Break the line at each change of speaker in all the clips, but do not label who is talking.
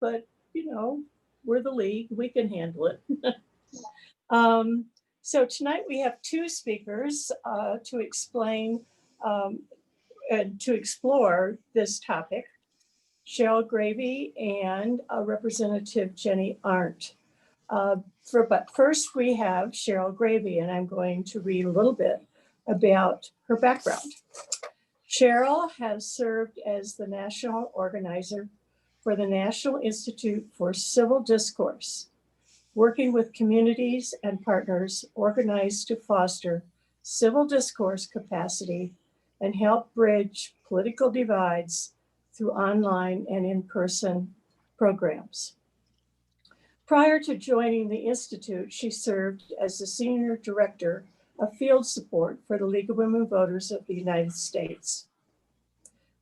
but we're the league, we can handle it. um, so tonight we have two speakers to explain and to explore this topic. Cheryl Graeve and Representative Jeni Arndt. But first we have Cheryl Graeve, and I'm going to read a little bit about her background. Cheryl has served as the national organizer for the National Institute for Civil Discourse, working with communities and partners organized to foster civil discourse capacity and help bridge political divides through online and in-person programs. Prior to joining the Institute, she served as the Senior Director of Field Support for the League of Women Voters of the United States.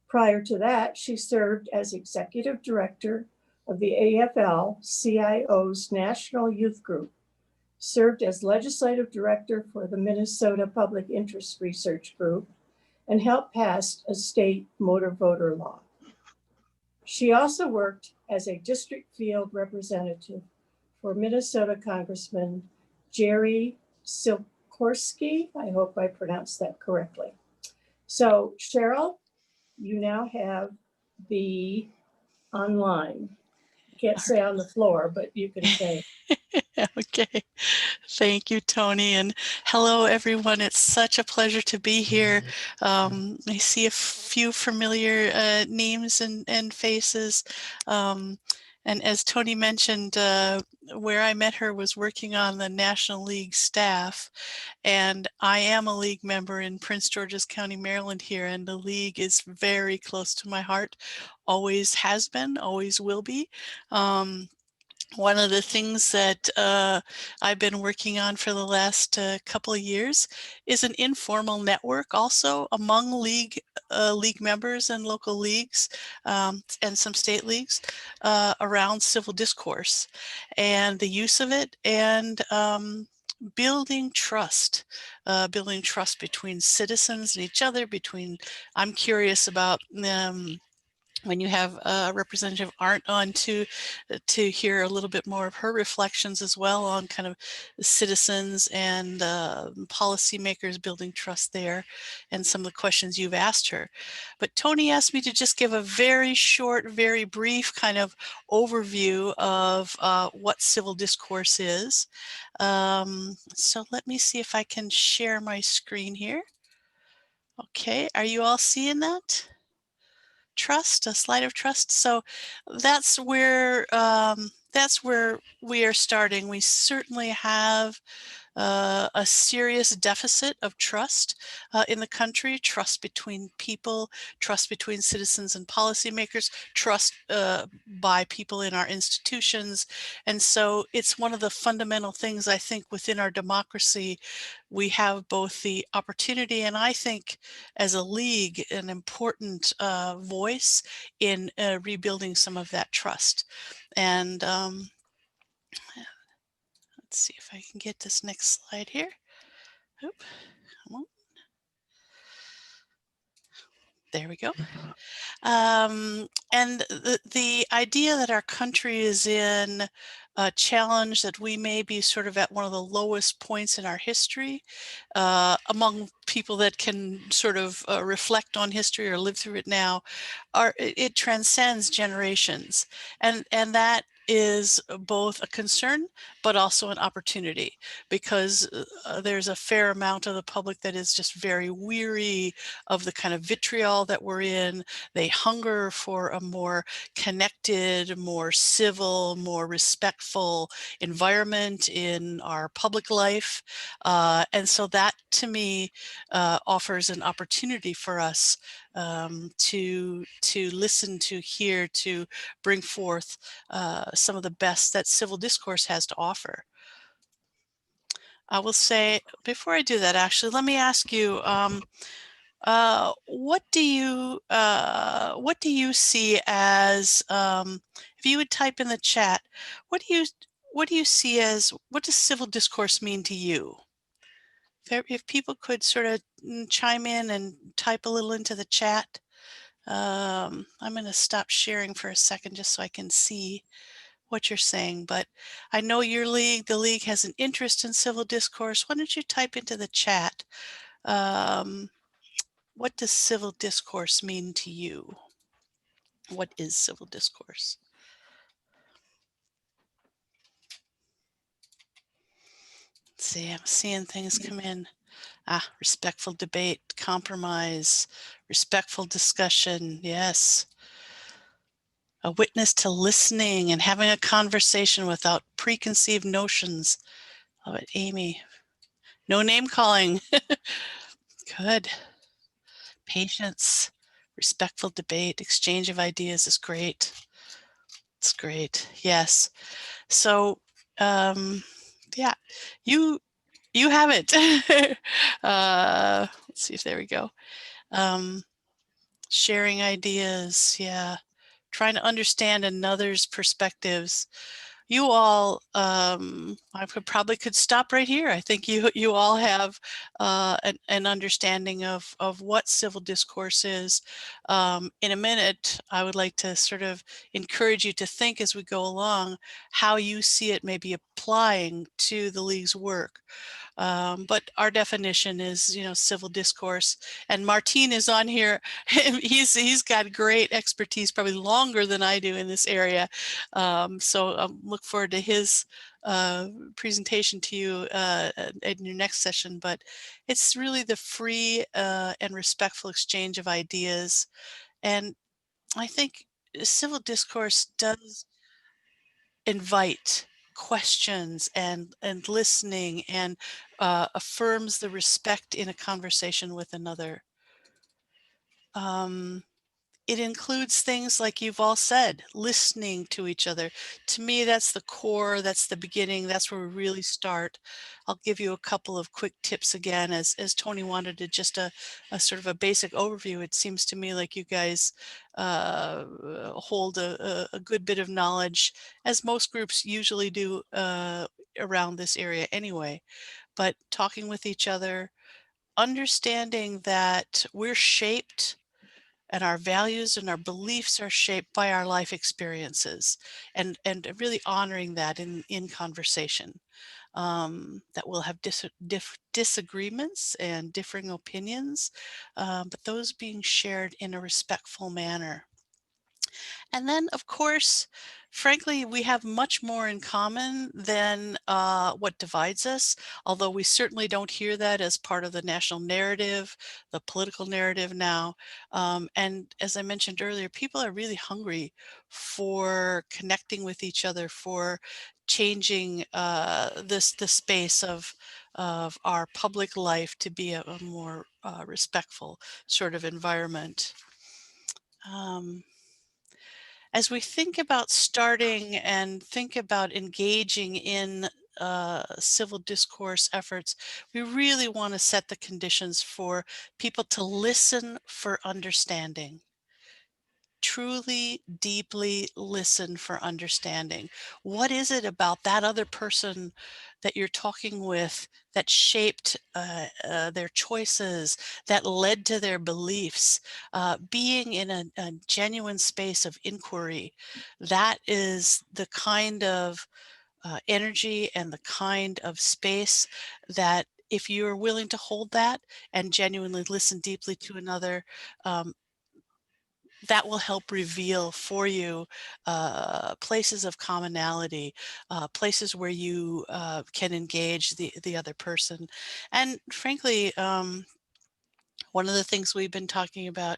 Prior to that, she served as Executive Director of the AFL-CIO's National Youth Group, served as Legislative Director for the Minnesota Public Interest Research Group, and helped pass a state motor voter law. She also worked as a district field representative for Minnesota Congressman Jerry Sikorski. I hope I pronounced that correctly. So Cheryl, you now have the online. Can't say on the floor, but you can say.
Okay. Thank you, Tony. And hello, everyone. It's such a pleasure to be here. I see a few familiar names and faces. And as Tony mentioned, where I met her was working on the National League staff. And I am a League member in Prince George's County, Maryland here. And the League is very close to my heart. Always has been, always will be. One of the things that I've been working on for the last couple of years is an informal network also among league members and local leagues and some state leagues around civil discourse and the use of it, and building trust between citizens and each other. I'm curious about when you have Representative Arndt on to hear a little bit more of her reflections as well on kind of citizens and policymakers building trust there, and some of the questions you've asked her. But Tony asked me to just give a very short, very brief kind of overview of what civil discourse is. So let me see if I can share my screen here. Okay, are you all seeing that? Trust, a slide of trust. So that's where we are starting. We certainly have a serious deficit of trust in the country, trust between people, trust between citizens and policymakers, trust by people in our institutions. And so it's one of the fundamental things, I think, within our democracy. We have both the opportunity and, I think, as a league, an important voice in rebuilding some of that trust. And let's see if I can get this next slide here. Oop, come on. There we go. And the idea that our country is in a challenge, that we may be sort of at one of the lowest points in our history among people that can sort of reflect on history or live through it now, it transcends generations. And that is both a concern, but also an opportunity, because there's a fair amount of the public that is just very weary of the kind of vitriol that we're in. They hunger for a more connected, more civil, more respectful environment in our public life. And so that, to me, offers an opportunity for us to listen, to hear, to bring forth some of the best that civil discourse has to offer. I will say, before I do that, actually, let me ask you, what do you see as, if you would type in the chat, what do you see as, what does civil discourse mean to you? If people could sort of chime in and type a little into the chat, I'm going to stop sharing for a second just so I can see what you're saying, but I know the league has an interest in civil discourse. Why don't you type into the chat, um, what does civil discourse mean to you? What is civil discourse? Let's see, I'm seeing things come in. Respectful debate, compromise, respectful discussion. Yes. A witness to listening and having a conversation without preconceived notions. Love it, Amy. No name calling. Good. Patience, respectful debate, exchange of ideas is great. It's great. Yes. So, yeah, you have it. Let's see if there we go. Sharing ideas. Yeah. Trying to understand another's perspectives. You all, I could stop right here. I think you all have an understanding of what civil discourse is. In a minute, I would like to sort of encourage you to think as we go along how you see it maybe applying to the League's work. But our definition is, civil discourse. And Martin is on here. He's got great expertise, probably longer than I do in this area. So I look forward to his presentation to you in your next session. But it's really the free and respectful exchange of ideas. And I think civil discourse does invite questions and listening and affirms the respect in a conversation with another. It includes things like you've all said, listening to each other. To me, that's the core, that's the beginning, that's where we really start. I'll give you a couple of quick tips again, as Tony wanted to just a sort of a basic overview. It seems to me like you guys hold a good bit of knowledge, as most groups usually do around this area anyway. But talking with each other, understanding that we're shaped and our values and our beliefs are shaped by our life experiences, and really honoring that in conversation. That we'll have disagreements and differing opinions, but those being shared in a respectful manner. And then, of course, frankly, we have much more in common than what divides us, although we certainly don't hear that as part of the national narrative, the political narrative now. And as I mentioned earlier, people are really hungry for connecting with each other, for changing the space of our public life to be a more respectful sort of environment. Um, as we think about starting and think about engaging in civil discourse efforts, we really want to set the conditions for people to listen for understanding. Truly, deeply listen for understanding. What is it about that other person that you're talking with that shaped their choices, that led to their beliefs? Being in a genuine space of inquiry, that is the kind of energy and the kind of space that, if you're willing to hold that and genuinely listen deeply to another, um, that will help reveal for you places of commonality, places where you can engage the other person. And frankly, one of the things we've been talking about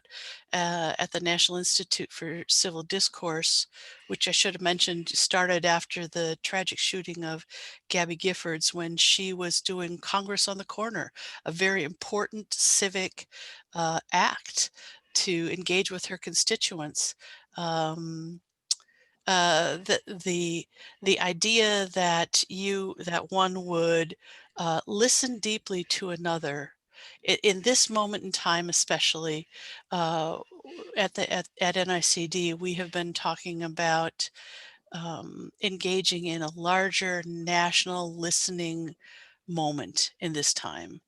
at the National Institute for Civil Discourse, which I should have mentioned, started after the tragic shooting of Gabby Giffords when she was doing Congress on the Corner, a very important civic act to engage with her constituents. Um, the idea that one would listen deeply to another in this moment in time, especially uh, at NICD, we have been talking about engaging in a larger national listening moment in this time.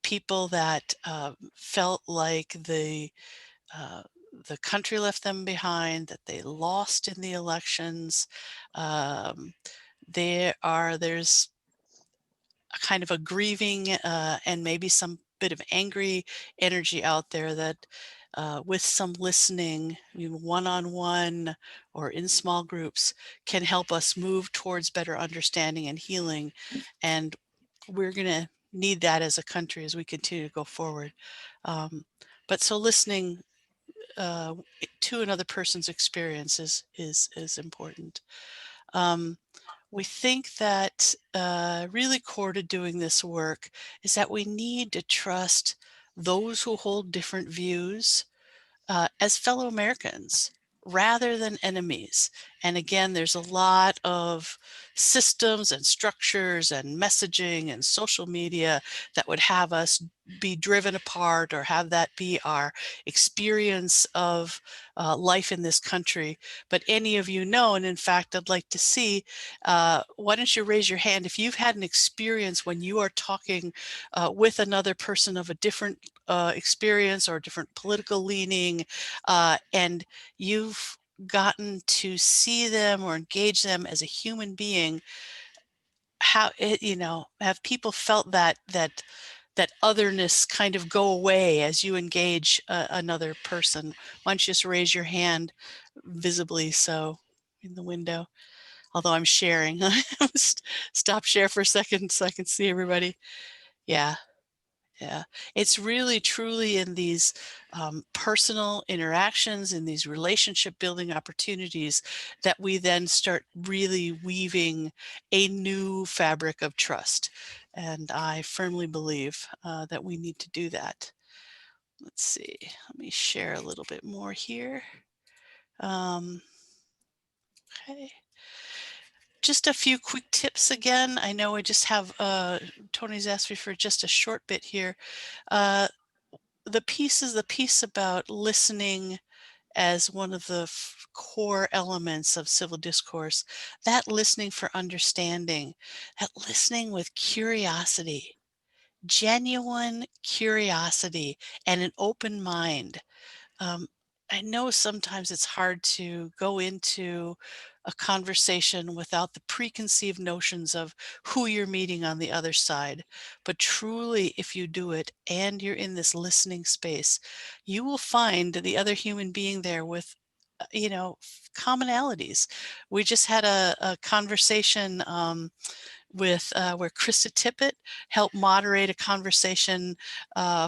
People that felt like the uh, the country left them behind, that they lost in the elections. Um, there's a kind of a grieving and maybe some bit of angry energy out there that with some listening, one-on-one or in small groups, can help us move towards better understanding and healing. And we're going to need that as a country as we continue to go forward. But so listening uh, to another person's experience is important. Um, we think that really core to doing this work is that we need to trust those who hold different views as fellow Americans rather than enemies. And again, there's a lot of systems and structures and messaging and social media that would have us be driven apart or have that be our experience of life in this country. But any of you know, and in fact, I'd like to see, why don't you raise your hand if you've had an experience when you are talking with another person of a different experience or different political leaning, and you've gotten to see them or engage them as a human being. How it, have people felt that otherness kind of go away as you engage another person? Why don't you just raise your hand visibly so in the window? Although I'm sharing, stop share for a second so I can see everybody. Yeah. Yeah, it's really truly in these personal interactions, in these relationship building opportunities, that we then start really weaving a new fabric of trust. And I firmly believe that we need to do that. Let's see, let me share a little bit more here. Okay. Just a few quick tips again. I know I just have, Tony's asked me for just a short bit here. The piece about listening as one of the core elements of civil discourse, that listening for understanding, that listening with curiosity, genuine curiosity, and an open mind. Um, I know sometimes it's hard to go into a conversation without the preconceived notions of who you're meeting on the other side. But truly, if you do it and you're in this listening space, you will find the other human being there with, commonalities. We just had a conversation with where Krista Tippett helped moderate a conversation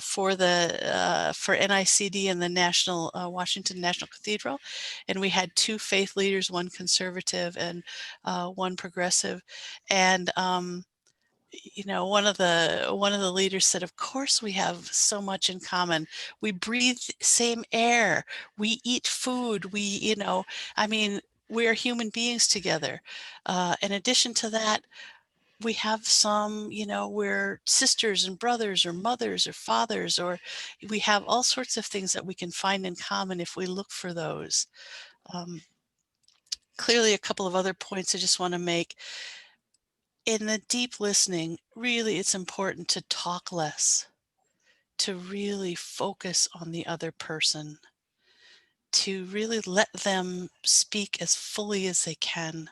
for NICD and the National Washington National Cathedral, and we had two faith leaders, one conservative and one progressive, and one of the leaders said, "Of course, we have so much in common. We breathe same air. We eat food. I mean." We are human beings together. In addition to that, we have some, we're sisters and brothers or mothers or fathers, or we have all sorts of things that we can find in common if we look for those. Clearly, a couple of other points I just want to make. In the deep listening, really, it's important to talk less, to really focus on the other person, to really let them speak as fully as they can.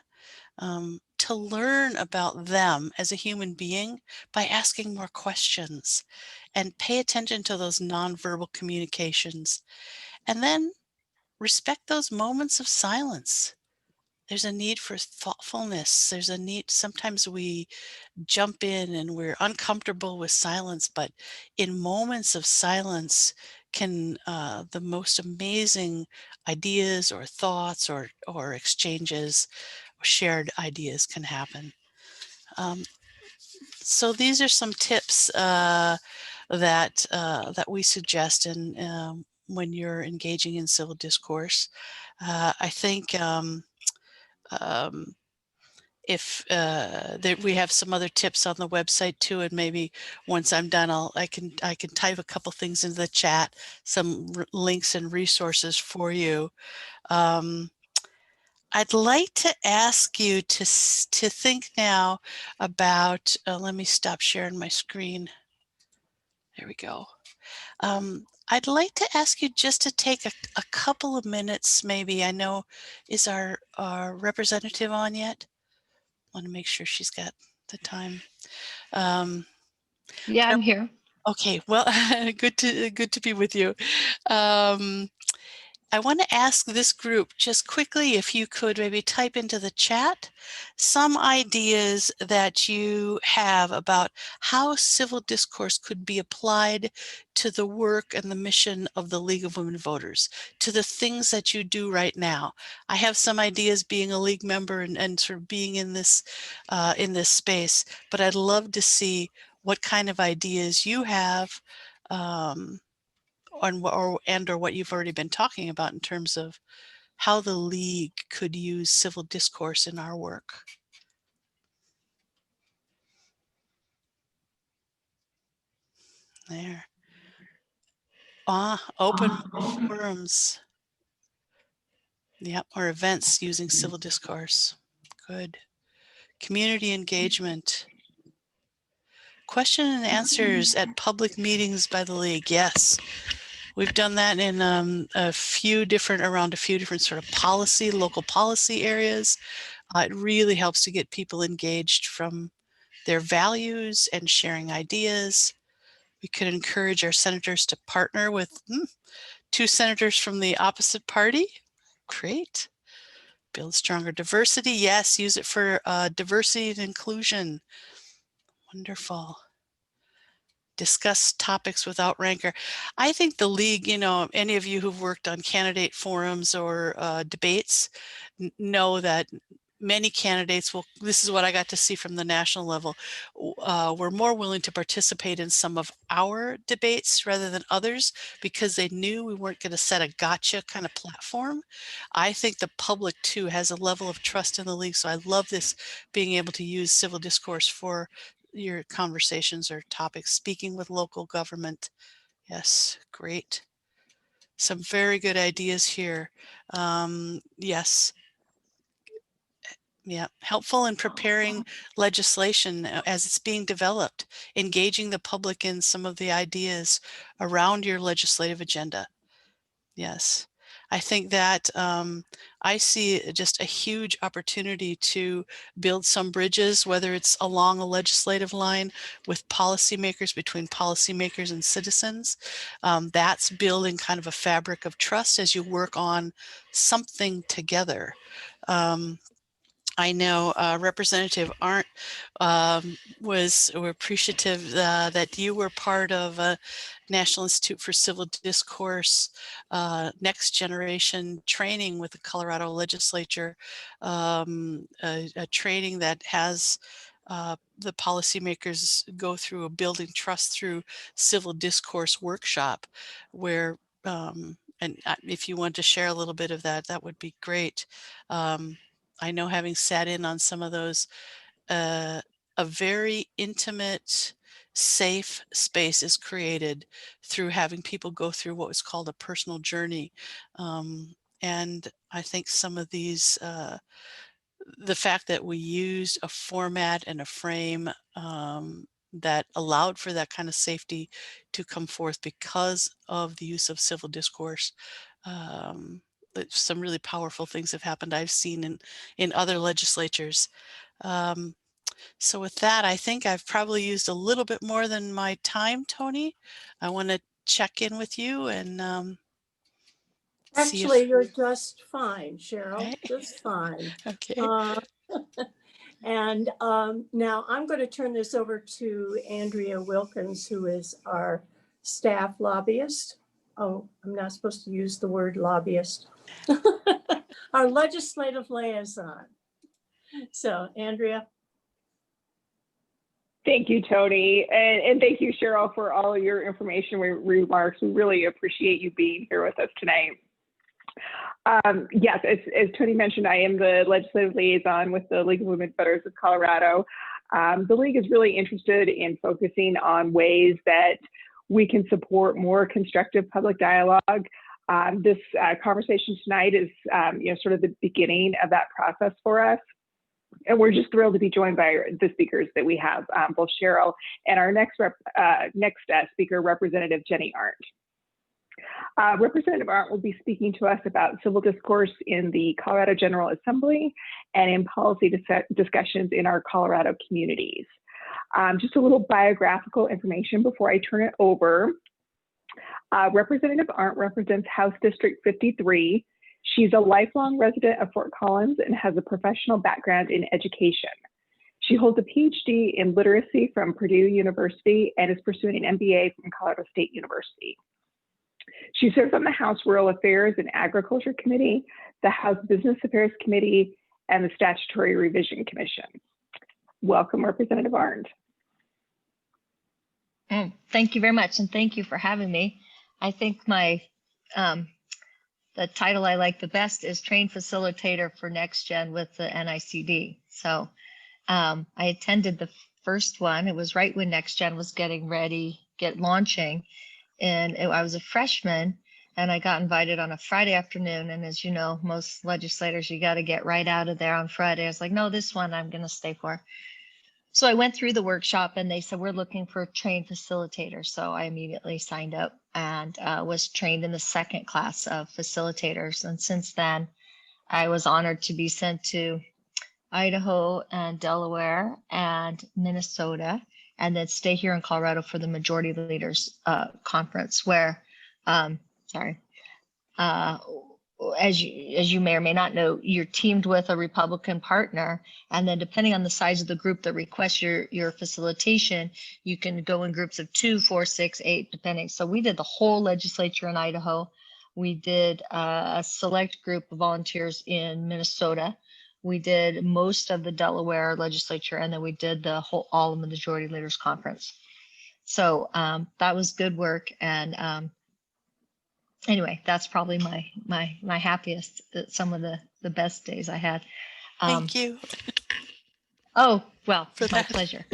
To learn about them as a human being by asking more questions, and pay attention to those nonverbal communications. And then respect those moments of silence. There's a need for thoughtfulness. There's a need, sometimes we jump in and we're uncomfortable with silence, but in moments of silence can the most amazing ideas or thoughts or exchanges, shared ideas can happen. So these are some tips that we suggest when you're engaging in civil discourse. I think if we have some other tips on the website too, and maybe once I'm done, I can type a couple things into the chat, some links and resources for you. I'd like to ask you to think now about, let me stop sharing my screen. There we go. I'd like to ask you just to take a couple of minutes, maybe. I know, is our representative on yet? Want to make sure she's got the time.
Yeah, I'm here.
Okay, well, good to be with you. I want to ask this group just quickly if you could maybe type into the chat some ideas that you have about how civil discourse could be applied to the work and the mission of the League of Women Voters, to the things that you do right now. I have some ideas being a League member and sort of being in this space, but I'd love to see what kind of ideas you have or what you've already been talking about in terms of how the League could use civil discourse in our work. There. Open forums. Yep, or events using civil discourse. Good. Community engagement. Question and answers at public meetings by the League. Yes, we've done that in around a few different sort of local policy areas. It really helps to get people engaged from their values and sharing ideas. We could encourage our senators to partner with 2 senators from the opposite party. Great. Build stronger diversity. Yes, use it for diversity and inclusion. Wonderful. Discuss topics without rancor. I think the League, any of you who've worked on candidate forums or debates know that many candidates this is what I got to see from the national level, were more willing to participate in some of our debates rather than others because they knew we weren't going to set a gotcha kind of platform. I think the public too has a level of trust in the League. So I love this, being able to use civil discourse for your conversations or topics, speaking with local government. Yes, great. Some very good ideas here. Yes. Yeah, helpful in preparing legislation as it's being developed, engaging the public in some of the ideas around your legislative agenda. Yes, I think that I see just a huge opportunity to build some bridges, whether it's along a legislative line with policymakers, between policymakers and citizens. That's building kind of a fabric of trust as you work on something together. I know Representative Arndt were appreciative that you were part of National Institute for Civil Discourse next generation training with the Colorado legislature, a training that has the policymakers go through a building trust through civil discourse workshop where and if you want to share a little bit of that, that would be great. I know, having sat in on some of those, a very intimate, safe space is created through having people go through what was called a personal journey. And I think some of these, the fact that we used a format and a frame that allowed for that kind of safety to come forth because of the use of civil discourse. Some really powerful things have happened I've seen in other legislatures. So with that, I think I've probably used a little bit more than my time, Tony. I want to check in with you and see
Actually,
if,
you're just fine, Cheryl,
right?
just fine.
Okay.
And now I'm going to turn this over to Andrea Wilkins, who is our staff lobbyist. Oh, I'm not supposed to use the word lobbyist. Our legislative liaison. So, Andrea.
Thank you, Tony. And thank you, Cheryl, for all of your information remarks. We really appreciate you being here with us tonight. Yes, as Tony mentioned, I am the legislative liaison with the League of Women Voters of Colorado. The League is really interested in focusing on ways that we can support more constructive public dialogue. This conversation tonight is sort of the beginning of that process for us. And we're just thrilled to be joined by the speakers that we have, both Cheryl and our next speaker, Representative Jeni Arndt. Representative Arndt will be speaking to us about civil discourse in the Colorado General Assembly and in policy discussions in our Colorado communities. Just a little biographical information before I turn it over. Representative Arndt represents House District 53. She's a lifelong resident of Fort Collins and has a professional background in education. She holds a PhD in literacy from Purdue University and is pursuing an MBA from Colorado State University. She serves on the House Rural Affairs and Agriculture Committee, the House Business Affairs Committee, and the Statutory Revision Commission. Welcome, Representative Arndt.
Thank you very much, and thank you for having me. I think my the title I like the best is Train Facilitator for Next Gen with the NICD. So I attended the first one. It was right when Next Gen was getting ready, launching. And I was a freshman and I got invited on a Friday afternoon. And as you know, most legislators, you got to get right out of there on Friday. I was like, no, this one I'm going to stay for. So I went through the workshop and they said, we're looking for a trained facilitator. So I immediately signed up and was trained in the second class of facilitators. And since then, I was honored to be sent to Idaho and Delaware and Minnesota, and then stay here in Colorado for the Majority Leaders Conference where, as you may or may not know, you're teamed with a Republican partner, and then depending on the size of the group that requests your facilitation, you can go in groups of 2, 4, 6, 8, depending. So we did the whole legislature in Idaho. We did a select group of volunteers in Minnesota. We did most of the Delaware legislature, and then we did all of the Majority Leaders Conference. So that was good work, and anyway, that's probably my happiest, some of the best days I had.
Thank you.
Oh, well,
For
my
that.
pleasure.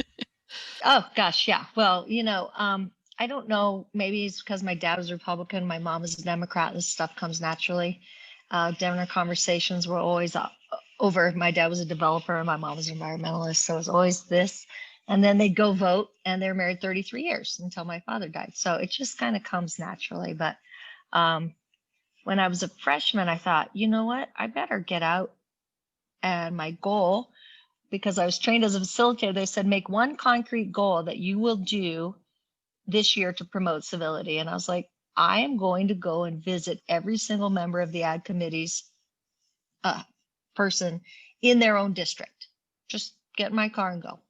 Oh, gosh, yeah. Well, I don't know, maybe it's because my dad was Republican, my mom was a Democrat, this stuff comes naturally. Dinner conversations were always over. My dad was a developer and my mom was an environmentalist, so it was always this. And then they'd go vote, and they were married 33 years until my father died. So it just kind of comes naturally. But when I was a freshman, I thought, you know what, I better get out. And my goal, because I was trained as a facilitator, they said, make one concrete goal that you will do this year to promote civility. And I was like, I am going to go and visit every single member of the ad committee's person in their own district. Just get in my car and go.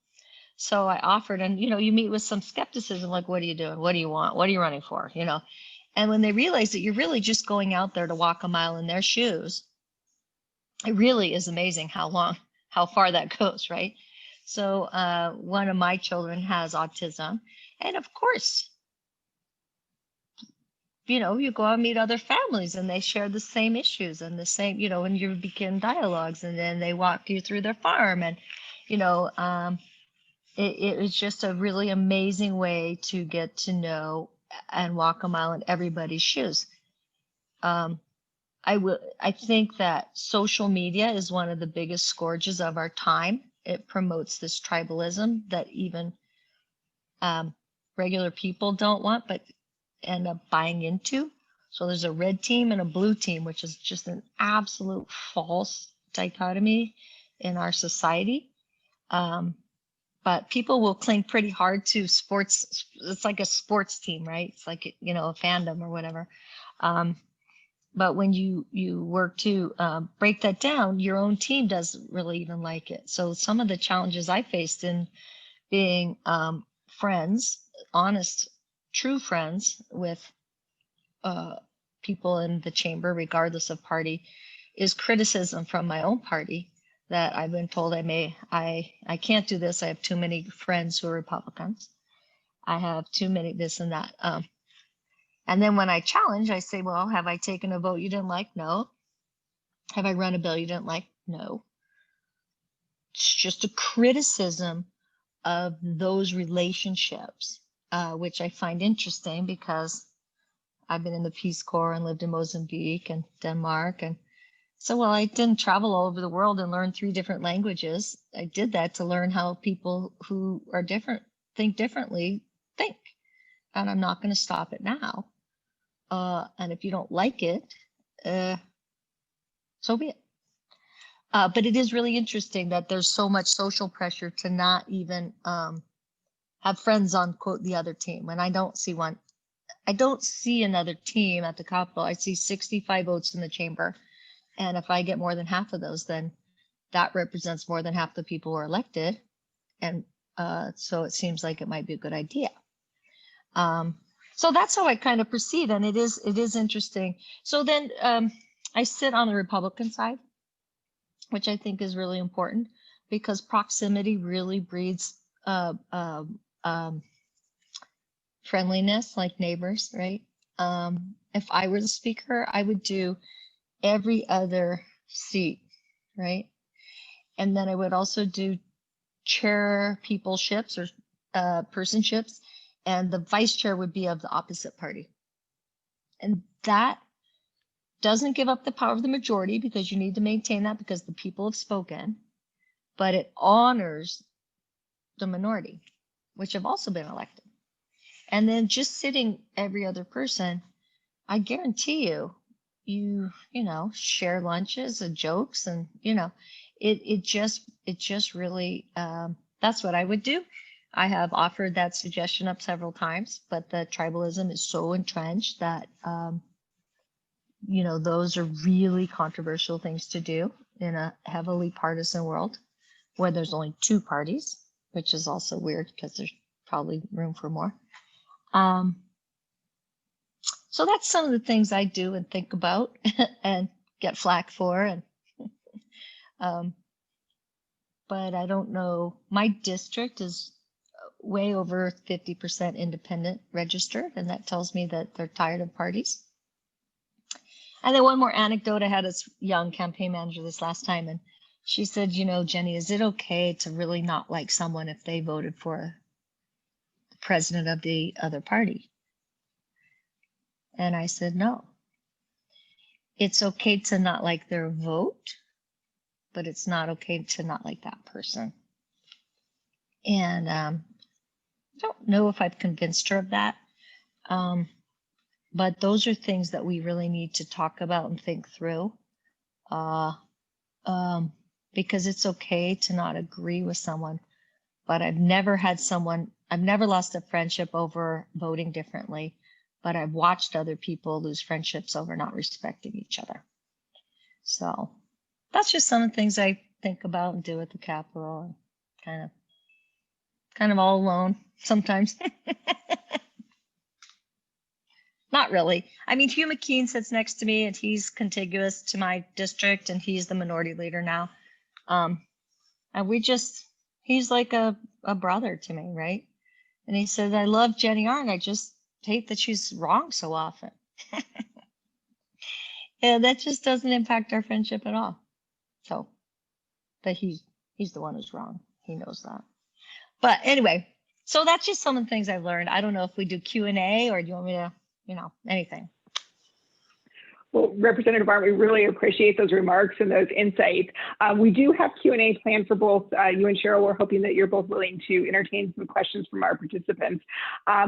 So I offered, and you meet with some skepticism, like, what are you doing? What do you want? What are you running for? And when they realize that you're really just going out there to walk a mile in their shoes, it really is amazing how far that goes, right? So one of my children has autism, and of course, you go out and meet other families and they share the same issues and the same, and you begin dialogues, and then they walk you through their farm, and it was just a really amazing way to get to know and walk a mile in everybody's shoes. I think that social media is one of the biggest scourges of our time. It promotes this tribalism that even regular people don't want, but end up buying into. So there's a red team and a blue team, which is just an absolute false dichotomy in our society. But people will cling pretty hard to sports. It's like a sports team, right? It's like, a fandom or whatever. But when you work to break that down, your own team doesn't really even like it. So some of the challenges I faced in being friends, honest, true friends with people in the chamber, regardless of party, is criticism from my own party that I've been told I can't do this. I have too many friends who are Republicans. I have too many this and that. And then when I challenge, I say, well, have I taken a vote you didn't like? No. Have I run a bill you didn't like? No. It's just a criticism of those relationships, which I find interesting because I've been in the Peace Corps and lived in Mozambique and Denmark. And So, well, I didn't travel all over the world and learn 3 different languages. I did that to learn how people who are different, think differently, think. And I'm not going to stop it now. And if you don't like it, so be it. But it is really interesting that there's so much social pressure to not even have friends on, quote, the other team. And I don't see one. I don't see another team at the Capitol. I see 65 votes in the chamber. And if I get more than half of those, then that represents more than half the people who are elected. And so it seems like it might be a good idea. So that's how I kind of proceed. And it is interesting. So then I sit on the Republican side, which I think is really important because proximity really breeds friendliness, like neighbors, right? If I were the speaker, I would do every other seat, right? And then I would also do chair peopleships or personships, and the vice chair would be of the opposite party. And that doesn't give up the power of the majority because you need to maintain that because the people have spoken, but it honors the minority, which have also been elected. And then just sitting every other person, I guarantee you, you know, share lunches and jokes and, you know, it just really, that's what I would do. I have offered that suggestion up several times, but the tribalism is so entrenched that, you know, those are really controversial things to do in a heavily partisan world where there's only 2 parties, which is also weird because there's probably room for more. So that's some of the things I do and think about and get flack for. And but I don't know. My district is way over 50% independent registered, and that tells me that they're tired of parties. And then one more anecdote. I had a young campaign manager this last time, and she said, you know, Jeni, is it okay to really not like someone if they voted for the president of the other party? And I said, no. It's okay to not like their vote, but it's not okay to not like that person. And I don't know if I've convinced her of that. But those are things that we really need to talk about and think through. Because it's okay to not agree with someone, but I've never lost a friendship over voting differently, but I've watched other people lose friendships over not respecting each other. So that's just some of the things I think about and do at the Capitol, and kind of all alone sometimes. Not really. I mean, Hugh McKean sits next to me and he's contiguous to my district and he's the minority leader now. And he's like a brother to me, right? And he says, I love Jeni Arndt. I just hate that she's wrong so often. And that just doesn't impact our friendship at all. So, but he's the one who's wrong. He knows that. But anyway, so that's just some of the things I've learned. I don't know if we do Q&A or do you want me to, you know, anything.
Well, Representative Arndt, we really appreciate those remarks and those insights. We do have Q&A planned for both you and Cheryl. We're hoping that you're both willing to entertain some questions from our participants.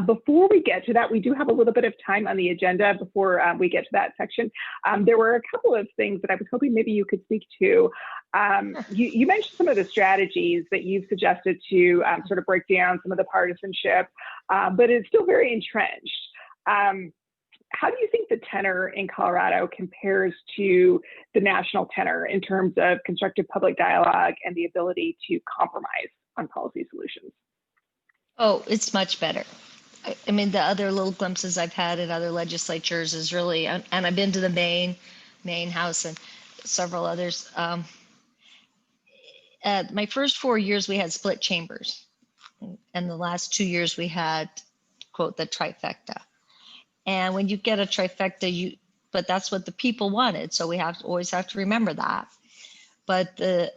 Before we get to that, we do have a little bit of time on the agenda before we get to that section. There were a couple of things that I was hoping maybe you could speak to. You mentioned some of the strategies that you've suggested to sort of break down some of the partisanship, but it's still very entrenched. How do you think the tenor in Colorado compares to the national tenor in terms of constructive public dialogue and the ability to compromise on policy solutions?
Oh, it's much better. I mean, the other little glimpses I've had in other legislatures is really, and I've been to the Maine House and several others. My first 4 years, we had split chambers. And the last 2 years, we had, quote, the trifecta. And when you get a trifecta, but that's what the people wanted. So we always have to remember that. But it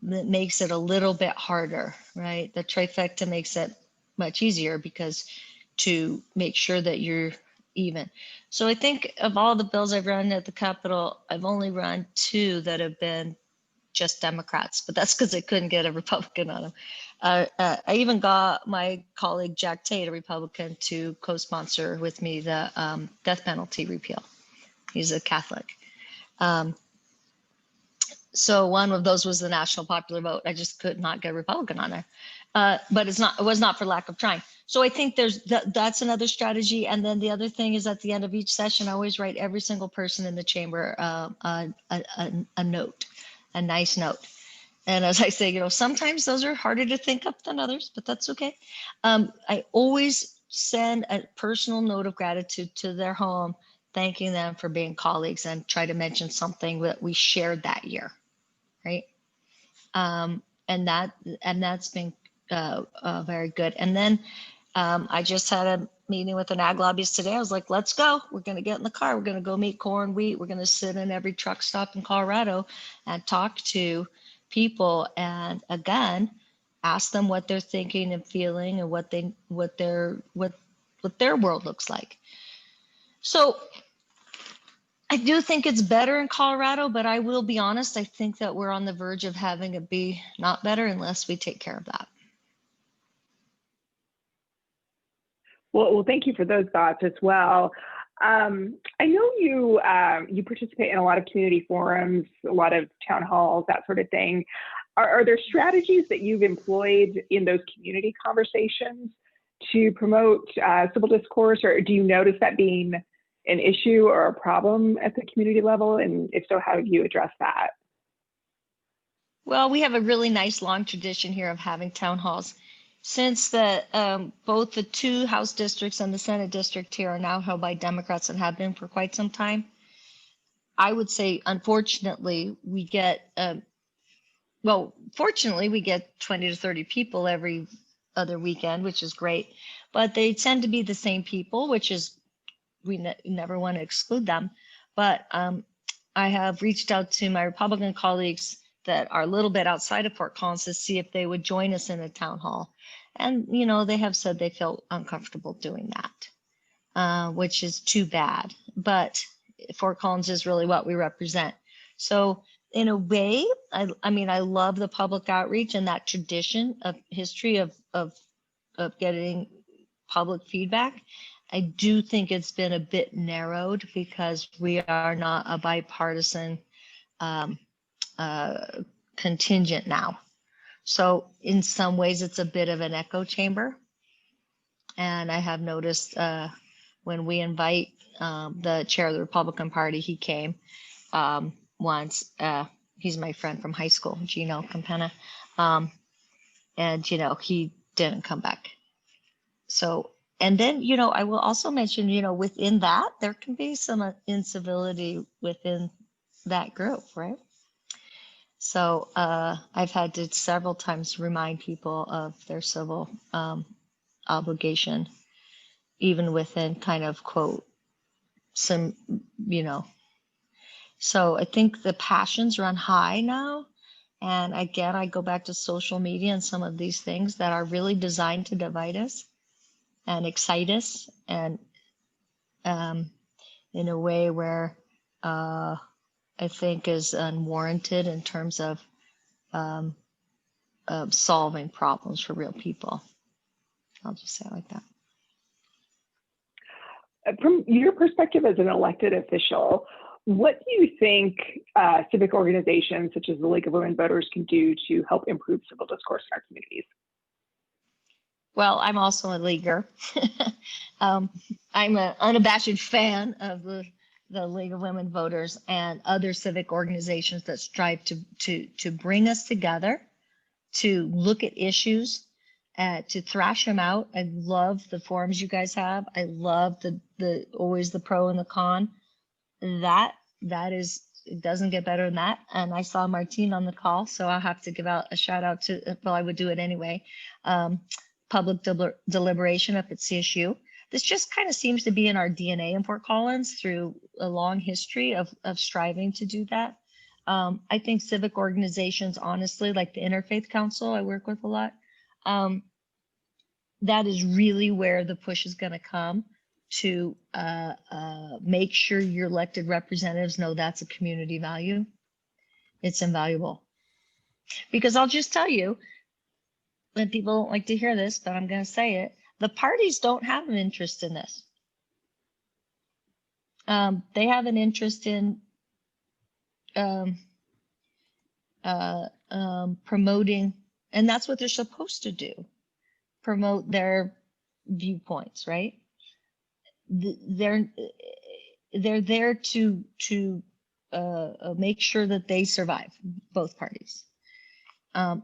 makes it a little bit harder, right? The trifecta makes it much easier because to make sure that you're even. So I think of all the bills I've run at the Capitol, I've only run 2 that have been just Democrats, but that's because I couldn't get a Republican on them. I even got my colleague Jack Tate, a Republican, to co-sponsor with me the death penalty repeal. He's a Catholic. So one of those was the national popular vote. I just could not get a Republican on there, but it was not for lack of trying. So I think that's another strategy. And then the other thing is at the end of each session, I always write every single person in the chamber a note, a nice note. And as I say, sometimes those are harder to think up than others, but that's okay. I always send a personal note of gratitude to their home, thanking them for being colleagues, and try to mention something that we shared that year, right? And that's been very good. And then I just had a meeting with an ag lobbyist today. I was like, let's go. We're going to get in the car. We're going to go meet corn, wheat. We're going to sit in every truck stop in Colorado and talk to people, and again, ask them what they're thinking and feeling, and what their world looks like. So I do think it's better in Colorado, but I will be honest, I think that we're on the verge of having it be not better unless we take care of that.
Well, thank you for those thoughts as well. I know you participate in a lot of community forums, a lot of town halls, that sort of thing. Are there strategies that you've employed in those community conversations to promote civil discourse, or do you notice that being an issue or a problem at the community level? And if so, how do you address that?
Well, we have a really nice long tradition here of having town halls. Since both the 2 House districts and the Senate district here are now held by Democrats and have been for quite some time, I would say, unfortunately, we get, fortunately, we get 20 to 30 people every other weekend, which is great, but they tend to be the same people, which is, we never want to exclude them. But I have reached out to my Republican colleagues that are a little bit outside of Fort Collins to see if they would join us in a town hall. And, they have said they felt uncomfortable doing that, which is too bad. But Fort Collins is really what we represent. So in a way, I mean, I love the public outreach and that tradition of history of getting public feedback. I do think it's been a bit narrowed because we are not a bipartisan contingent now. So in some ways, it's a bit of an echo chamber. And I have noticed when we invite the chair of the Republican Party, he came once. He's my friend from high school, Gino Campana. And, he didn't come back. So, and then, I will also mention, within that, there can be some incivility within that group, right? So I've had to several times remind people of their civil obligation, even within kind of quote, some, So I think the passions run high now. And again, I go back to social media and some of these things that are really designed to divide us and excite us, and in a way where I think is unwarranted in terms of solving problems for real people. I'll just say it like that.
From your perspective as an elected official, what do you think civic organizations such as the League of Women Voters can do to help improve civil discourse in our communities?
Well, I'm also a leaguer. I'm an unabashed fan of the League of Women Voters and other civic organizations that strive to bring us together, to look at issues, to thrash them out. I love the forums you guys have. I love the always the pro and the con. That is, it doesn't get better than that. And I saw Martine on the call, so I'll have to give out a shout out to, well, I would do it anyway. Public deliberation if it's CSU. This just kind of seems to be in our DNA in Fort Collins through a long history of striving to do that. I think civic organizations, honestly, like the Interfaith Council I work with a lot, that is really where the push is going to come to make sure your elected representatives know that's a community value, it's invaluable. Because I'll just tell you, and people don't like to hear this, but I'm going to say it, the parties don't have an interest in this. They have an interest in promoting, and that's what they're supposed to do, promote their viewpoints, right? They're there to make sure that they survive, both parties.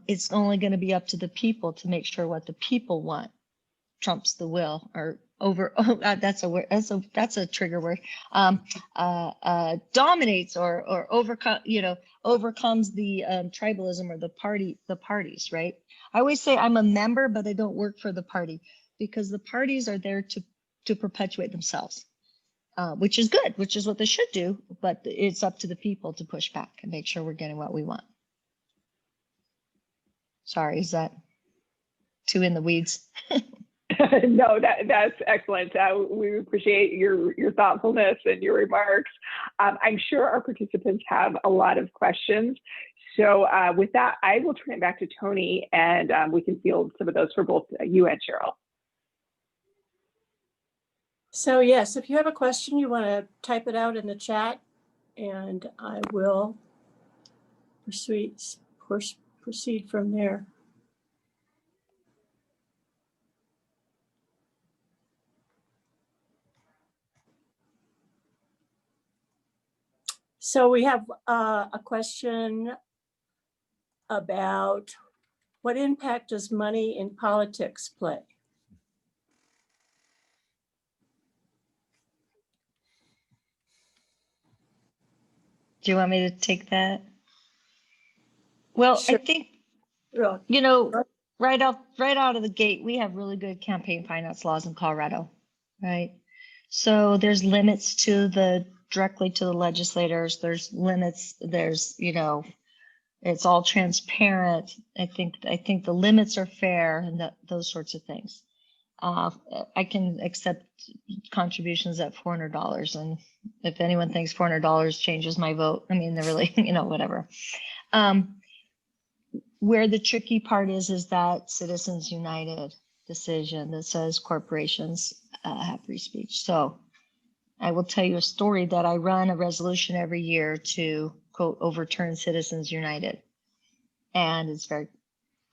It's only going to be up to the people to make sure what the people want trumps the will, or that's a trigger word, dominates or overcomes the tribalism or the parties, right? I always say I'm a member, but I don't work for the party, because the parties are there to perpetuate themselves, which is good, which is what they should do, but it's up to the people to push back and make sure we're getting what we want. Sorry, is that too in the weeds?
No, that's excellent. We appreciate your thoughtfulness and your remarks. I'm sure our participants have a lot of questions. So with that, I will turn it back to Tony, and we can field some of those for both you and Cheryl.
So yes, if you have a question, you want to type it out in the chat, and I will proceed from there. So we have a question about what impact does money in politics play?
Do you want me to take that? Well,
Sure.
I think,
Yeah.
you know, right out of the gate, we have really good campaign finance laws in Colorado, right? So there's limits to directly to the legislators. There's limits. There's, it's all transparent. I think the limits are fair, and those sorts of things. I can accept contributions at $400, and if anyone thinks $400 changes my vote, I mean, they're really, whatever. Where the tricky part is that Citizens United decision that says corporations have free speech. So I will tell you a story that I run a resolution every year to, quote, overturn Citizens United. And it's very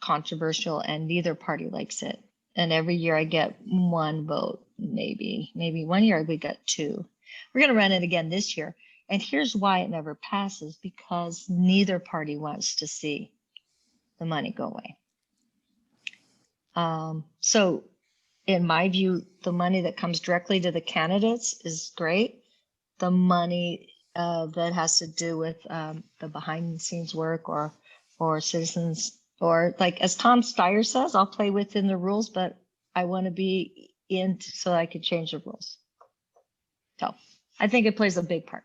controversial, and neither party likes it. And every year I get one vote, maybe 1 year we got 2. We're going to run it again this year. And here's why it never passes: because neither party wants to see the money go away. So in my view, the money that comes directly to the candidates is great. The money that has to do with the behind the scenes work or citizens, or like as Tom Steyer says, I'll play within the rules, but I want to be in so I can change the rules. So I think it plays a big part.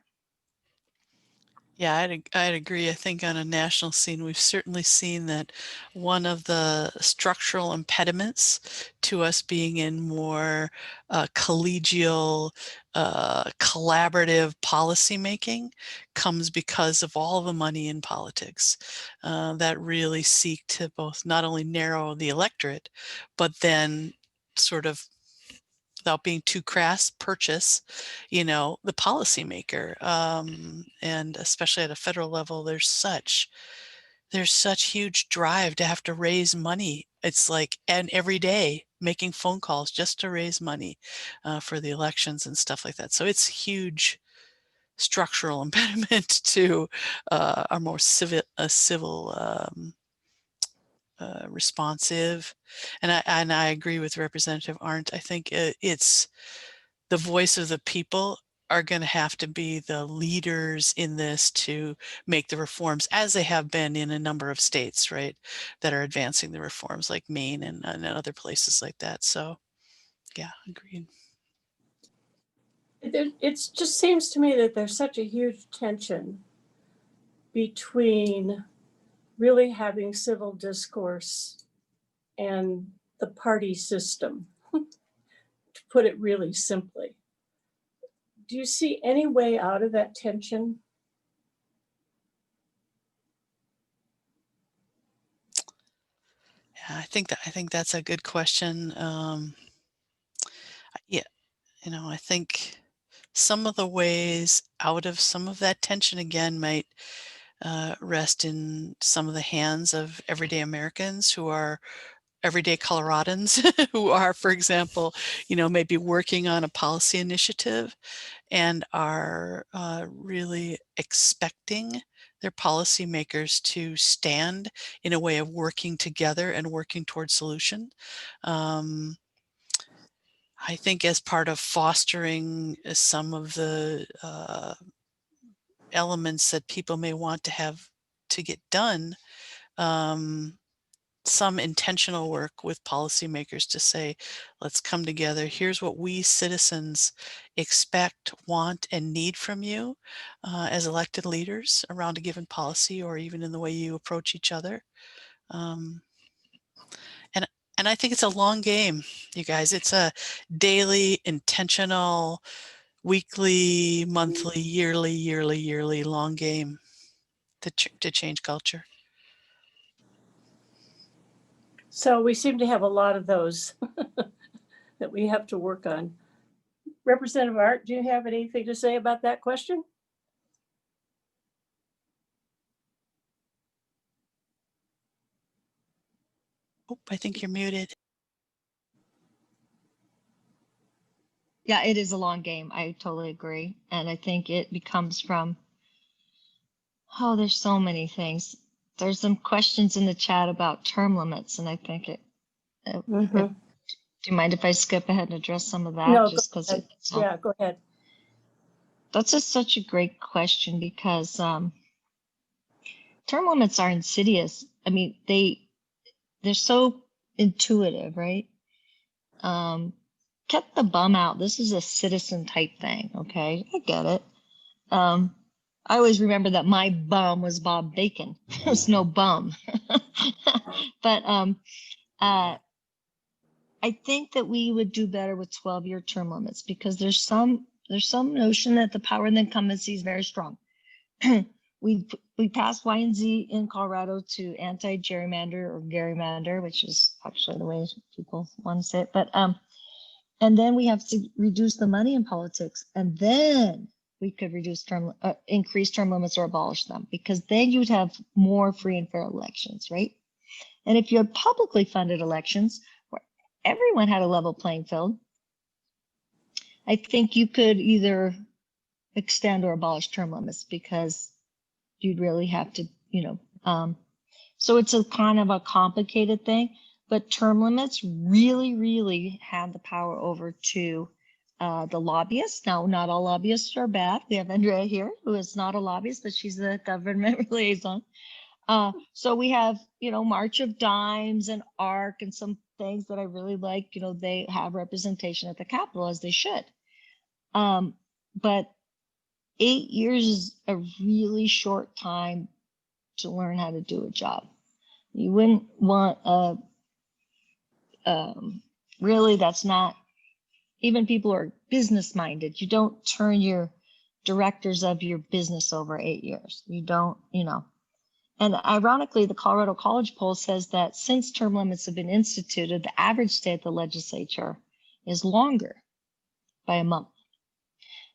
Yeah, I'd agree. I think on a national scene, we've certainly seen that one of the structural impediments to us being in more collegial, collaborative policymaking comes because of all the money in politics that really seek to both not only narrow the electorate, but then sort of, without being too crass, purchase, the policymaker. And especially at a federal level, there's such huge drive to have to raise money. It's like, and every day making phone calls just to raise money for the elections and stuff like that. So it's huge structural impediment to our more civil responsive. And I agree with Representative Arndt. I think it's the voice of the people are going to have to be the leaders in this to make the reforms, as they have been in a number of states, right, that are advancing the reforms, like Maine and other places like that. So yeah, agreed.
It just seems to me that there's such a huge tension between really having civil discourse and the party system, to put it really simply. Do you see any way out of that tension?
Yeah, I think that's a good question. Yeah, I think some of the ways out of some of that tension again might rest in some of the hands of everyday Americans who are everyday Coloradans who are, for example, maybe working on a policy initiative and are really expecting their policymakers to stand in a way of working together and working towards solution. I think as part of fostering some of the elements that people may want to have to get done, some intentional work with policymakers to say, let's come together. Here's what we citizens expect, want, and need from you as elected leaders around a given policy or even in the way you approach each other. Um, and and I think it's a long game, you guys. It's a daily, intentional, weekly, monthly, yearly long game to change culture.
So we seem to have a lot of those that we have to work on. Representative Arndt, do you have anything to say about that question?
Oh, I think you're muted.
Yeah, it is a long game. I totally agree. And I think it becomes from, there's so many things. There's some questions in the chat about term limits, and I think do you mind if I skip ahead and address some of that?
No,
just because
yeah, go ahead.
That's just such a great question because term limits are insidious. I mean, they're so intuitive, right? Get the bum out. This is a citizen type thing. Okay. I get it. I always remember that my bum was Bob Bacon. There's no bum. But I think that we would do better with 12-year term limits because there's some notion that the power of the incumbency is very strong. We passed Y and Z in Colorado to anti-gerrymander or gerrymander, which is actually the way people want to say it. But and then we have to reduce the money in politics, and then we could increase term limits or abolish them, because then you'd have more free and fair elections, right? And if you had publicly funded elections where everyone had a level playing field, I think you could either extend or abolish term limits, because you'd really have to, so it's a kind of a complicated thing, but term limits really have the power over to the lobbyists. Now, not all lobbyists are bad. We have Andrea here, who is not a lobbyist, but she's the government liaison. So we have, March of Dimes and ARC and some things that I really like. They have representation at the Capitol, as they should. But 8 years is a really short time to learn how to do a job. You wouldn't want really, that's not, even people who are business minded, you don't turn your directors of your business over 8 years. You don't, And ironically, the Colorado College poll says that since term limits have been instituted, the average stay at the legislature is longer by a month.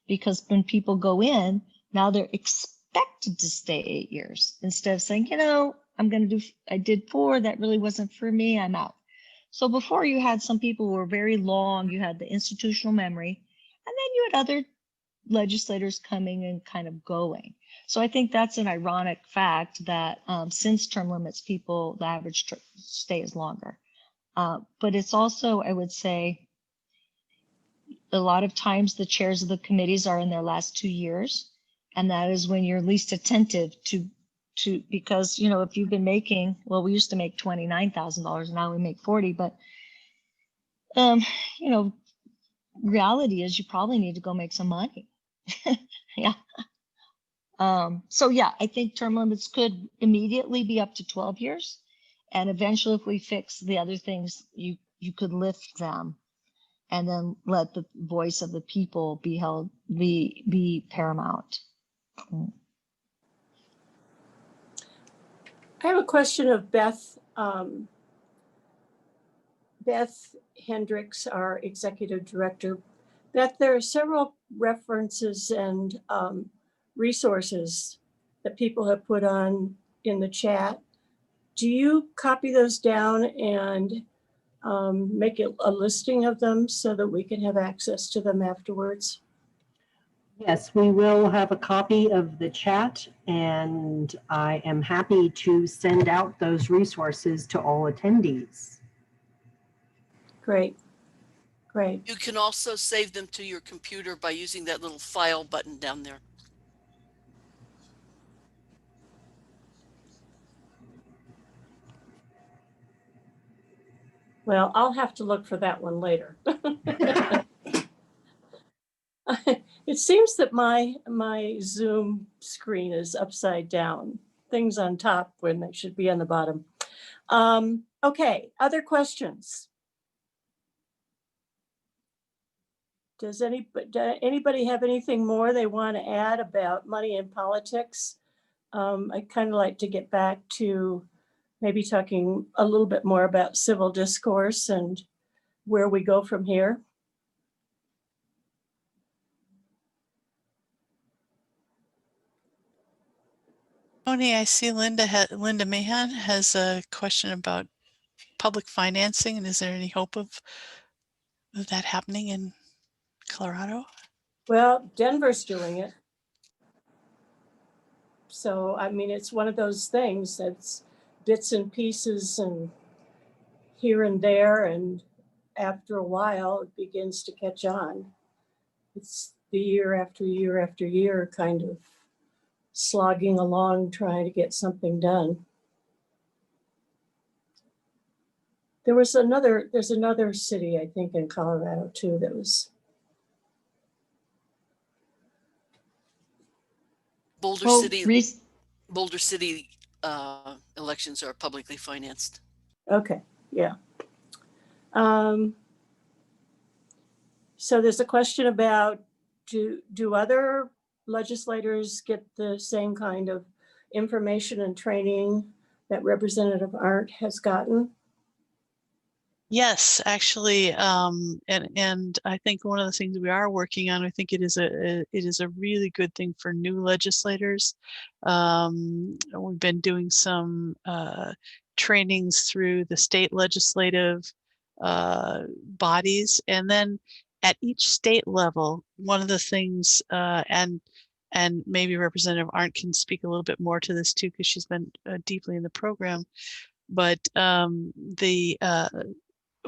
Because when people go in, now they're expected to stay 8 years instead of saying, I did 4, that really wasn't for me, I'm out. So before, you had some people who were very long, you had the institutional memory, and then you had other legislators coming and kind of going. So I think that's an ironic fact that since term limits, the average stay is longer. But it's also, I would say, a lot of times the chairs of the committees are in their last 2 years, and that is when you're least attentive to because if you've been making, well, we used to make $29,000, now we make 40, but reality is you probably need to go make some money. Yeah. So yeah, I think term limits could immediately be up to 12 years, and eventually, if we fix the other things, you could lift them. and then let the voice of the people be paramount.
I have a question of Beth. Beth Hendricks, our executive director. Beth, there are several references and resources that people have put on in the chat. Do you copy those down and make it a listing of them so that we can have access to them afterwards?
Yes, we will have a copy of the chat, and I am happy to send out those resources to all attendees.
Great, great.
You can also save them to your computer by using that little file button down there.
Well, I'll have to look for that one later. It seems that my Zoom screen is upside down. Things on top when they should be on the bottom. Okay, other questions? Does anybody have anything more they want to add about money in politics? I'd kind of like to get back to maybe talking a little bit more about civil discourse and where we go from here.
Tony, I see Linda Mahan has a question about public financing, and is there any hope of that happening in Colorado?
Well, Denver's doing it. So, I mean, it's one of those things that's bits and pieces and here and there, and after a while, it begins to catch on. It's the year after year after year kind of slogging along, trying to get something done. There's another city, I think, in Colorado too, that was.
Boulder City elections are publicly financed.
Okay, yeah. So there's a question about, do other legislators get the same kind of information and training that Representative Arndt has gotten?
Yes, actually, and I think one of the things we are working on, I think it is a really good thing for new legislators. We've been doing some trainings through the state legislative bodies, and then at each state level, one of the things, and maybe Representative Arndt can speak a little bit more to this too, because she's been deeply in the program, but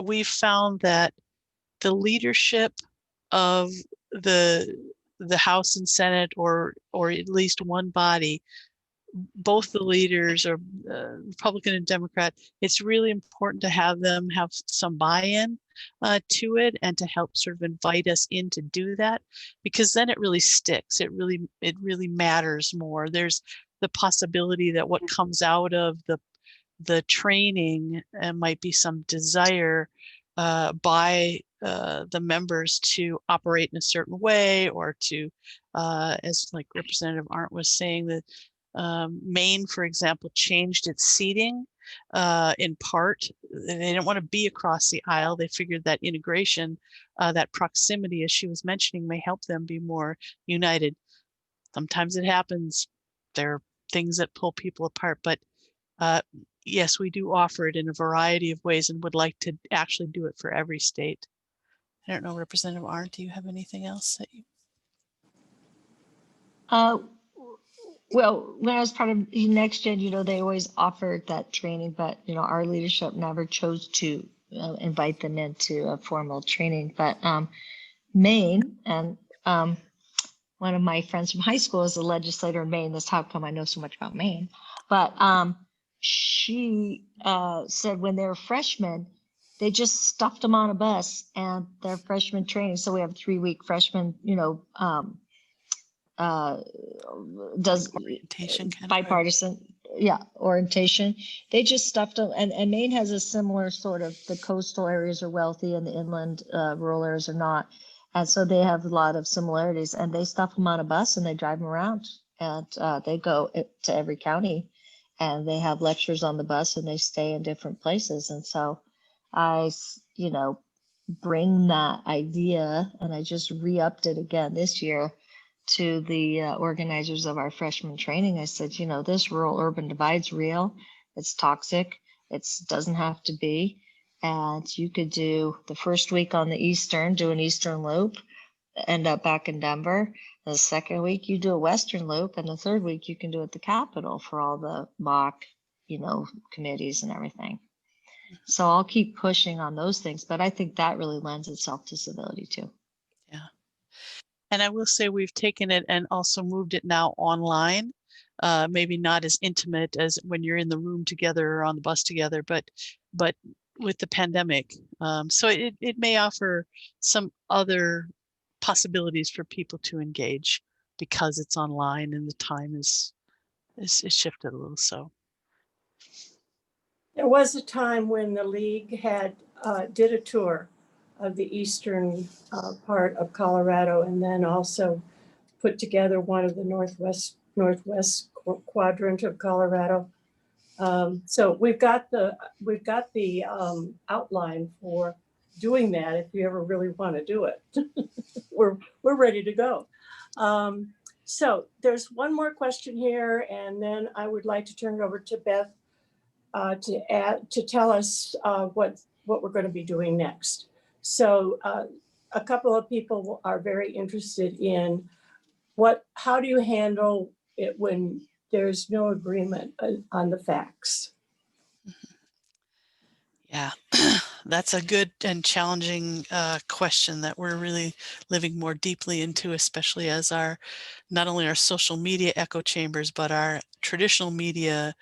we've found that the leadership of the House and Senate, or at least one body, both the leaders are Republican and Democrat, it's really important to have them have some buy-in to it, and to help sort of invite us in to do that, because then it really sticks. It really matters more. There's the possibility that what comes out of the training might be some desire by the members to operate in a certain way, or to, as like Representative Arndt was saying, that Maine, for example, changed its seating in part. They didn't want to be across the aisle. They figured that integration, that proximity, as she was mentioning, may help them be more united. Sometimes it happens. There are things that pull people apart, but yes, we do offer it in a variety of ways, and would like to actually do it for every state. I don't know, Representative Arndt, do you have anything else that you?
Well, when I was part of Next Gen, they always offered that training, but, our leadership never chose to invite them into a formal training. But Maine, and one of my friends from high school is a legislator in Maine. That's how come I know so much about Maine. But she said when they were freshmen, they just stuffed them on a bus and their freshman training. So we have a 3-week freshman, does
Orientation kind
bipartisan orientation. They just stuffed them, and Maine has a similar sort of, the coastal areas are wealthy and the inland rural areas are not. And so they have a lot of similarities, and they stuff them on a bus and they drive them around, and they go to every county, and they have lectures on the bus and they stay in different places. And so I, bring that idea, and I just re-upped it again this year to the organizers of our freshman training. I said, this rural urban divide's real. It's toxic. It doesn't have to be. And you could do the first week on the Eastern, do an Eastern loop, end up back in Denver. The second week you do a Western loop, and the third week you can do it at the Capitol for all the mock, committees and everything. So I'll keep pushing on those things, but I think that really lends itself to civility too.
Yeah. And I will say we've taken it and also moved it now online. Maybe not as intimate as when you're in the room together or on the bus together, but with the pandemic. So it may offer some other possibilities for people to engage because it's online and the time is shifted a little. So
There was a time when the league did a tour of the eastern part of Colorado, and then also put together one of the northwest quadrant of Colorado. So we've got the outline for doing that if you ever really want to do it. we're ready to go. So there's one more question here, and then I would like to turn it over to Beth to tell us what we're going to be doing next. So a couple of people are very interested in how do you handle it when there's no agreement on the facts?
yeah, that's a good and challenging question that we're really living more deeply into, especially as not only our social media echo chambers, but our traditional media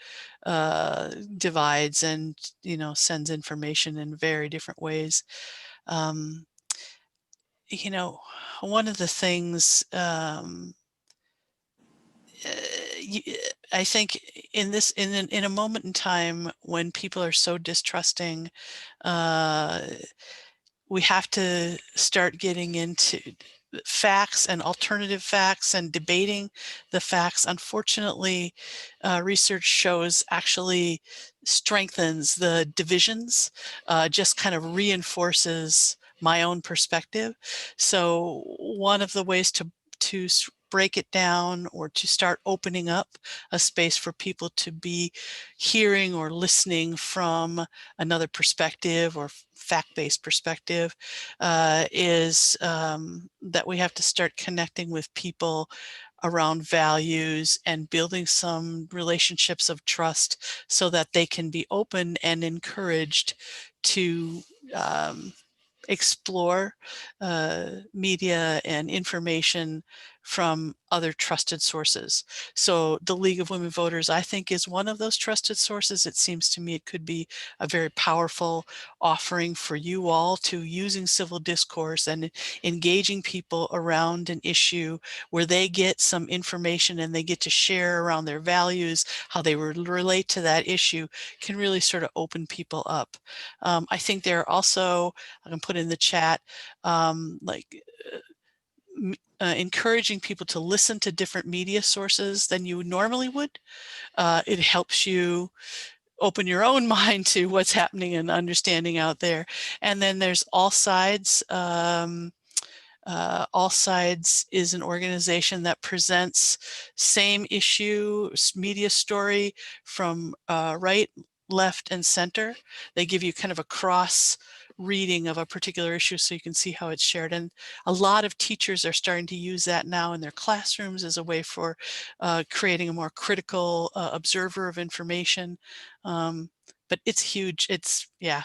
divides and sends information in very different ways. One of the things I think in a moment in time when people are so distrusting, we have to start getting into facts and alternative facts and debating the facts. Unfortunately, research shows actually strengthens the divisions, just kind of reinforces my own perspective. So one of the ways to break it down or to start opening up a space for people to be hearing or listening from another perspective or fact-based perspective is that we have to start connecting with people around values and building some relationships of trust so that they can be open and encouraged to explore media and information from other trusted sources. So the League of Women Voters, I think, is one of those trusted sources. It seems to me it could be a very powerful offering for you all to using civil discourse and engaging people around an issue where they get some information and they get to share around their values, how they relate to that issue, can really sort of open people up. I think there are also, I can put in the chat, encouraging people to listen to different media sources than you normally would. It helps you open your own mind to what's happening and understanding out there. And then there's All Sides. All Sides is an organization that presents same issue media story from right, left, and center. They give you kind of a cross reading of a particular issue so you can see how it's shared. And a lot of teachers are starting to use that now in their classrooms as a way for creating a more critical observer of information. But it's huge. Yeah.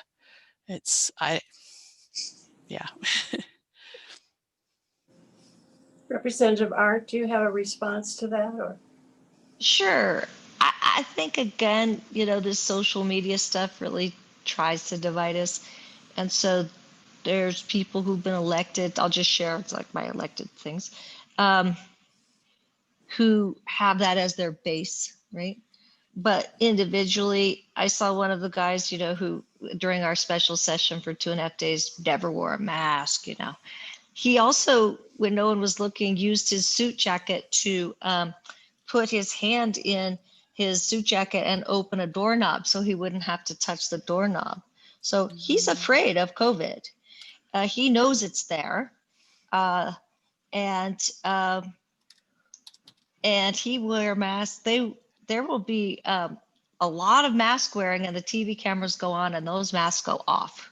Representative Arndt, do you have a response to that? Or
Sure. I think, again, this social media stuff really tries to divide us. And so there's people who've been elected. I'll just share, it's like my elected things, who have that as their base, right? but individually, I saw one of the guys, who during our special session for 2.5 days never wore a mask. He also, when no one was looking, used his suit jacket to put his hand in his suit jacket and open a doorknob so he wouldn't have to touch the doorknob. So he's afraid of COVID. He knows it's there. And he wear masks. There will be a lot of mask wearing, and the TV cameras go on and those masks go off.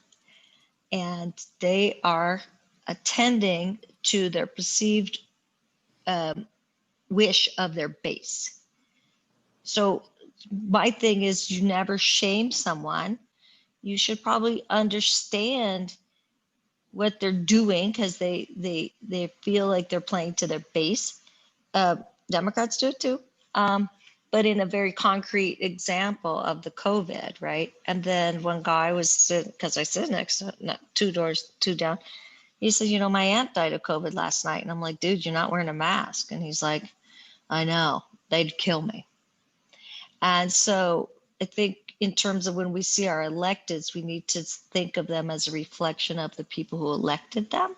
And they are attending to their perceived wish of their base. So my thing is, you never shame someone. You should probably understand what they're doing because they feel like they're playing to their base. Democrats do it too, but in a very concrete example of the COVID, right? And then one guy was sitting, because I sit next to, not 2 doors, 2 down. He says, my aunt died of COVID last night. And I'm like, dude, you're not wearing a mask. And he's like, I know, they'd kill me. And so I think in terms of when we see our electeds, we need to think of them as a reflection of the people who elected them,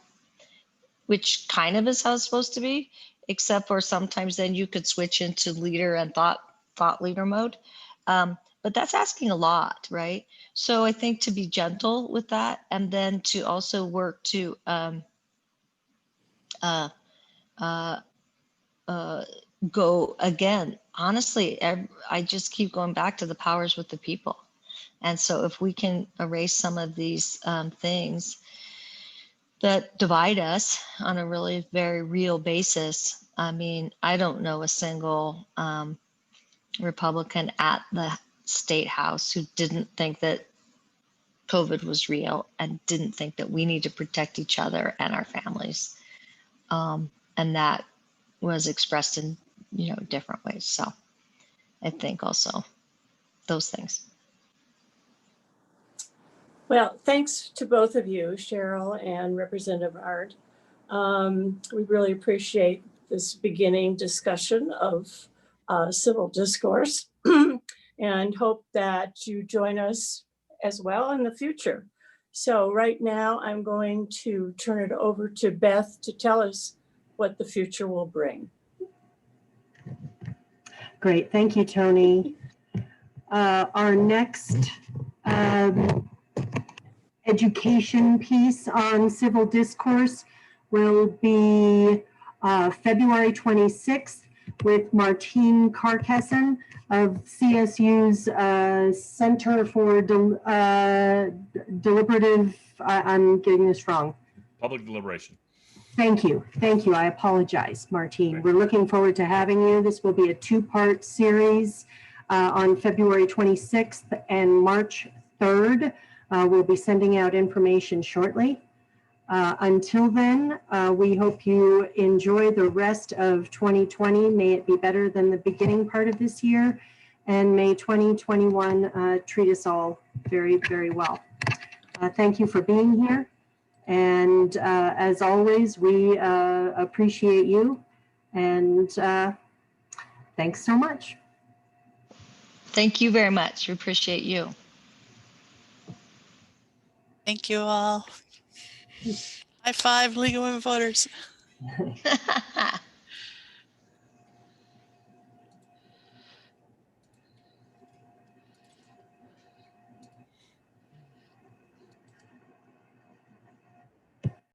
which kind of is how it's supposed to be, except for sometimes then you could switch into leader and thought leader mode. But that's asking a lot, right? So I think to be gentle with that, and then to also work to go again. Honestly, I just keep going back to the powers with the people. And so if we can erase some of these things that divide us on a really very real basis. I mean, I don't know a single Republican at the State House who didn't think that COVID was real and didn't think that we need to protect each other and our families. And that was expressed in, different ways. So I think also those things.
Well, thanks to both of you, Cheryl and Representative Arndt. We really appreciate this beginning discussion of civil discourse and hope that you join us as well in the future. So right now I'm going to turn it over to Beth to tell us what the future will bring.
Great, thank you, Tony. Our next education piece on civil discourse will be February 26th with Martine Carcassen of CSU's Center for Deliberative, I'm getting this wrong.
Public deliberation.
Thank you. I apologize, Martine. We're looking forward to having you. This will be a 2-part series on February 26th and March 3rd. We'll be sending out information shortly. Until then, we hope you enjoy the rest of 2020. May it be better than the beginning part of this year. And may 2021 treat us all very, very well. Thank you for being here. And as always, we appreciate you. And thanks so much.
Thank you very much. We appreciate you.
Thank you all. High five, League of Women Voters.